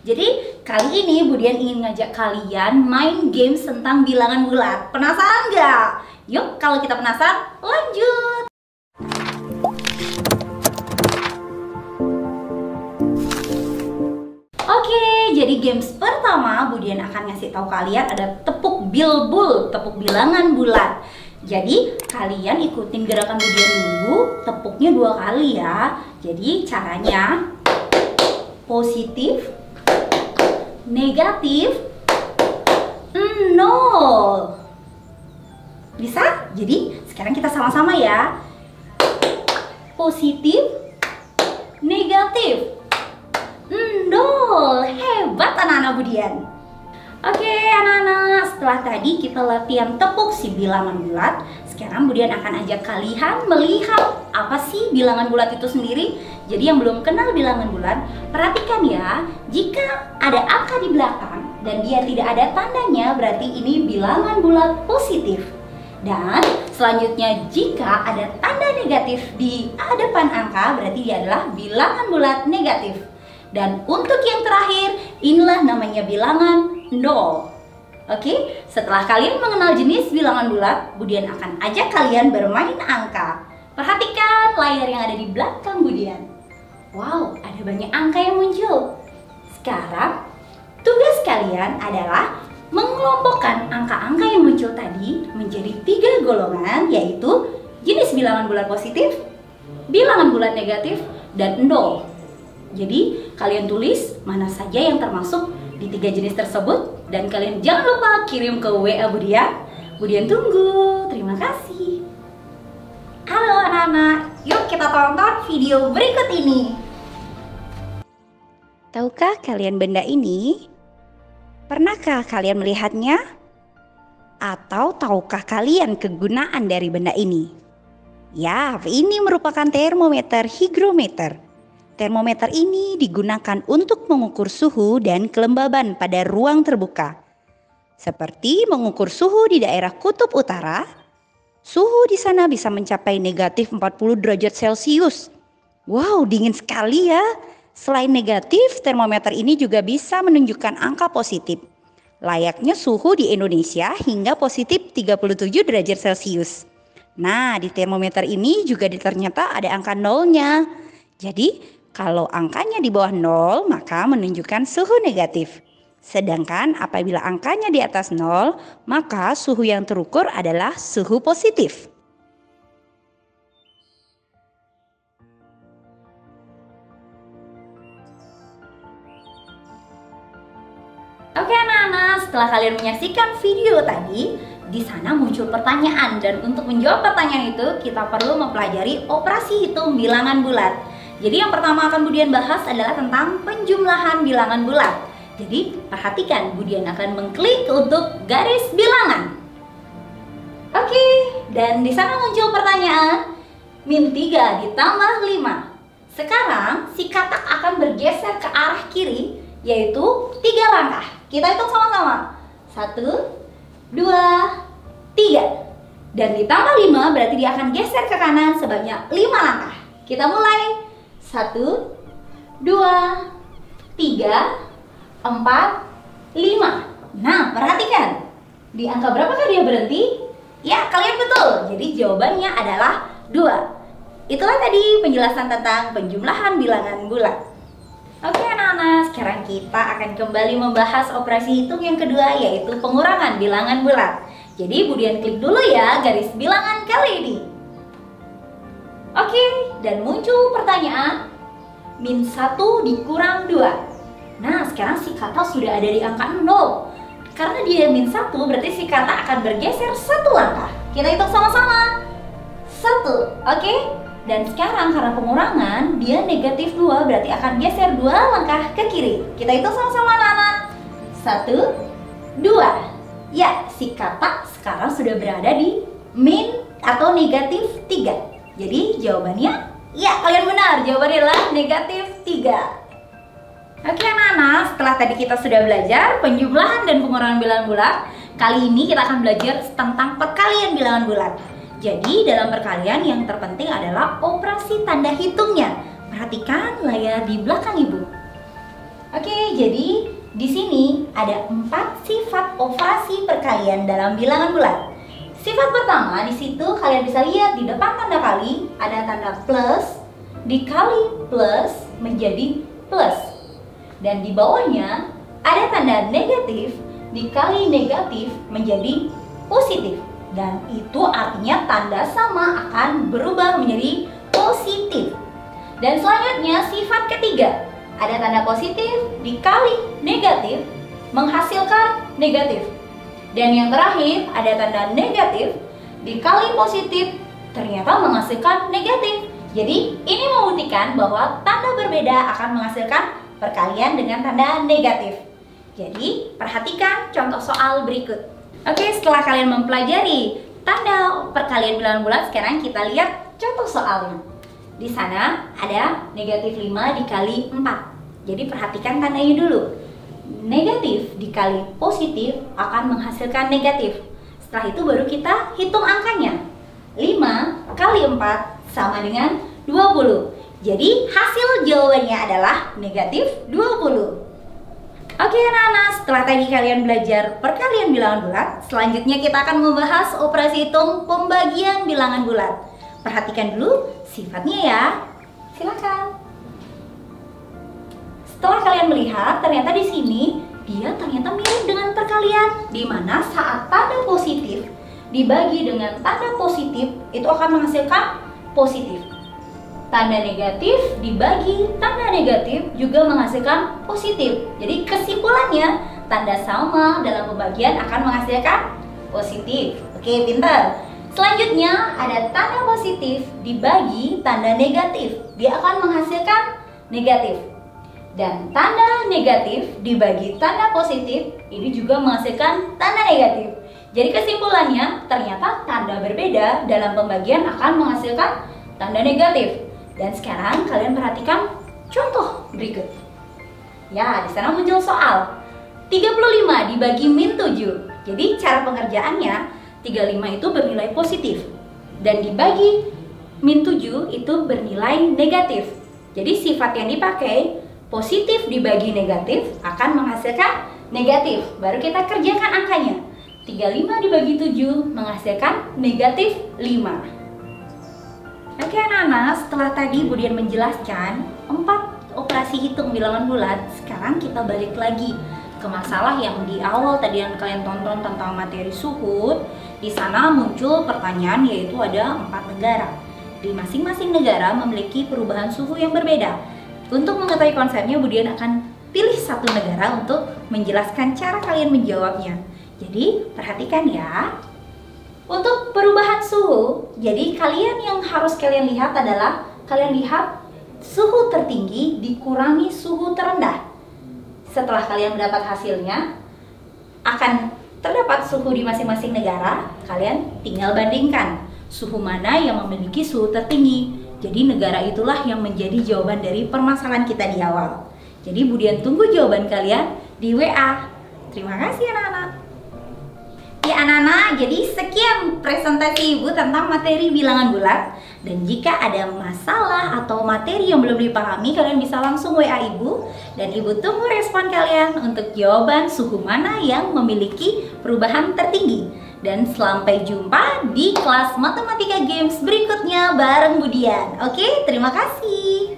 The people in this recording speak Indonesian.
Jadi kali ini Bu Dian ingin ngajak kalian main games tentang bilangan bulat. Penasaran nggak? Yuk, kalau kita penasaran, lanjut! Oke, jadi games pertama Bu Dian akan ngasih tahu kalian ada tepuk bilbul, tepuk bilangan bulat. Jadi kalian ikutin gerakan Bu Dian dulu, tepuknya 2 kali ya. Jadi caranya positif, negatif, 0. Bisa? Jadi sekarang kita sama-sama ya. Positif, negatif, 0. Hebat anak-anak Bu Dian. Oke anak-anak, setelah tadi kita latihan tepuk si bilangan bulat, sekarang Bu Dian akan ajak kalian melihat apa sih bilangan bulat itu sendiri. Jadi yang belum kenal bilangan bulat, perhatikan ya, jika ada angka di belakang dan dia tidak ada tandanya, berarti ini bilangan bulat positif. Dan selanjutnya jika ada tanda negatif di depan angka, berarti dia adalah bilangan bulat negatif. Dan untuk yang terakhir, inilah namanya bilangan 0. Oke, setelah kalian mengenal jenis bilangan bulat, Bu Dian akan ajak kalian bermain angka. Perhatikan layar yang ada di belakang Bu Dian. Wow, ada banyak angka yang muncul. Sekarang, tugas kalian adalah mengelompokkan angka-angka yang muncul tadi menjadi 3 golongan, yaitu jenis bilangan bulat positif, bilangan bulat negatif, dan 0. Jadi, kalian tulis mana saja yang termasuk di 3 jenis tersebut, dan kalian jangan lupa kirim ke WA Bu Dian. Bu Dian tunggu. Terima kasih. Halo anak-anak, yuk kita tonton video berikut ini. Tahukah kalian benda ini? Pernahkah kalian melihatnya? Atau tahukah kalian kegunaan dari benda ini? Ya, ini merupakan termometer hygrometer. Termometer ini digunakan untuk mengukur suhu dan kelembaban pada ruang terbuka. Seperti mengukur suhu di daerah kutub utara, suhu di sana bisa mencapai negatif 40 derajat Celcius. Wow, dingin sekali ya. Selain negatif, termometer ini juga bisa menunjukkan angka positif. Layaknya suhu di Indonesia hingga positif 37 derajat Celcius. Nah, di termometer ini juga ternyata ada angka 0-nya. Jadi, kalau angkanya di bawah 0, maka menunjukkan suhu negatif. Sedangkan apabila angkanya di atas 0, maka suhu yang terukur adalah suhu positif. Oke anak-anak, setelah kalian menyaksikan video tadi, di sana muncul pertanyaan, dan untuk menjawab pertanyaan itu kita perlu mempelajari operasi hitung bilangan bulat. Jadi yang pertama akan Bu Dian bahas adalah tentang penjumlahan bilangan bulat. Jadi perhatikan, Bu Dian akan mengklik untuk garis bilangan. Oke, dan di sana muncul pertanyaan min 3 ditambah 5. Sekarang si katak akan bergeser ke arah kiri, yaitu 3 langkah. Kita hitung sama-sama. 1, 2, 3. Dan ditambah 5 berarti dia akan geser ke kanan sebanyak 5 langkah. Kita mulai. 1, 2, 3, 4, 5. Nah, perhatikan. Di angka berapakah dia berhenti? Ya, kalian betul. Jadi jawabannya adalah 2. Itulah tadi penjelasan tentang penjumlahan bilangan bulat. Oke anak-anak, sekarang kita akan kembali membahas operasi hitung yang kedua, yaitu pengurangan bilangan bulat. Jadi Bu Dian klik dulu ya garis bilangan kali ini. Oke, dan muncul pertanyaan min 1 dikurang 2. Nah, sekarang si kata sudah ada di angka 0. Karena dia min 1, berarti si kata akan bergeser 1 langkah. Kita hitung sama-sama. 1, oke? Dan sekarang karena pengurangan, dia negatif 2, berarti akan geser 2 langkah ke kiri. Kita hitung sama-sama anak-anak. 1, 2. Ya, si kata sekarang sudah berada di min atau negatif 3. Jadi jawabannya, ya kalian benar, jawabannya adalah negatif 3. Oke anak-anak, setelah tadi kita sudah belajar penjumlahan dan pengurangan bilangan bulat, kali ini kita akan belajar tentang perkalian bilangan bulat. Jadi dalam perkalian yang terpenting adalah operasi tanda hitungnya. Perhatikan layar di belakang ibu. Oke, jadi di sini ada 4 sifat operasi perkalian dalam bilangan bulat. Sifat pertama, di situ kalian bisa lihat di depan tanda kali ada tanda plus, dikali plus menjadi plus. Dan di bawahnya ada tanda negatif, dikali negatif menjadi positif. Dan itu artinya tanda sama akan berubah menjadi positif. Dan selanjutnya sifat ketiga, ada tanda positif dikali negatif menghasilkan negatif. Dan yang terakhir ada tanda negatif dikali positif ternyata menghasilkan negatif. Jadi ini membuktikan bahwa tanda berbeda akan menghasilkan perkalian dengan tanda negatif. Jadi perhatikan contoh soal berikut. Oke, setelah kalian mempelajari tanda perkalian bilangan bulat, sekarang kita lihat contoh soalnya. Di sana ada negatif 5 dikali 4. Jadi perhatikan tandanya dulu. Negatif dikali positif akan menghasilkan negatif. Setelah itu baru kita hitung angkanya. 5 kali 4 sama dengan 20. Jadi hasil jawabannya adalah negatif 20. Oke anak-anak, setelah tadi kalian belajar perkalian bilangan bulat, selanjutnya kita akan membahas operasi hitung pembagian bilangan bulat. Perhatikan dulu sifatnya ya. Silakan. Setelah kalian melihat, ternyata di sini dia ternyata mirip dengan perkalian, di mana saat tanda positif dibagi dengan tanda positif itu akan menghasilkan positif. Tanda negatif dibagi tanda negatif juga menghasilkan positif. Jadi kesimpulannya tanda sama dalam pembagian akan menghasilkan positif. Oke, pintar. Selanjutnya ada tanda positif dibagi tanda negatif, dia akan menghasilkan negatif. Dan tanda negatif dibagi tanda positif, ini juga menghasilkan tanda negatif. Jadi kesimpulannya ternyata tanda berbeda dalam pembagian akan menghasilkan tanda negatif. Dan sekarang kalian perhatikan contoh berikut. Ya, di sana muncul soal 35 dibagi min 7. Jadi cara pengerjaannya 35 itu bernilai positif dan dibagi min 7 itu bernilai negatif. Jadi sifat yang dipakai positif dibagi negatif akan menghasilkan negatif. Baru kita kerjakan angkanya. 35 dibagi 7 menghasilkan negatif 5. Oke anak-anak, setelah tadi Budian menjelaskan 4 operasi hitung bilangan bulat, sekarang kita balik lagi ke masalah yang di awal tadi yang kalian tonton tentang materi suhud. Di sana muncul pertanyaan, yaitu ada 4 negara. Di masing-masing negara memiliki perubahan suhu yang berbeda. Untuk mengetahui konsepnya, Budian akan pilih satu negara untuk menjelaskan cara kalian menjawabnya. Jadi perhatikan ya. Untuk perubahan suhu, jadi kalian yang harus kalian lihat adalah kalian lihat suhu tertinggi dikurangi suhu terendah. Setelah kalian mendapat hasilnya, akan terdapat suhu di masing-masing negara. Kalian tinggal bandingkan suhu mana yang memiliki suhu tertinggi. Jadi negara itulah yang menjadi jawaban dari permasalahan kita di awal. Jadi Budian tunggu jawaban kalian di WA. Terima kasih anak-anak. Ya anak-anak, jadi sekian presentasi Ibu tentang materi bilangan bulat. Dan jika ada masalah atau materi yang belum dipahami, kalian bisa langsung WA Ibu. Dan Ibu tunggu respon kalian untuk jawaban suhu mana yang memiliki perubahan tertinggi. Dan sampai jumpa di kelas Matematika Games berikutnya bareng Budian. Oke, terima kasih.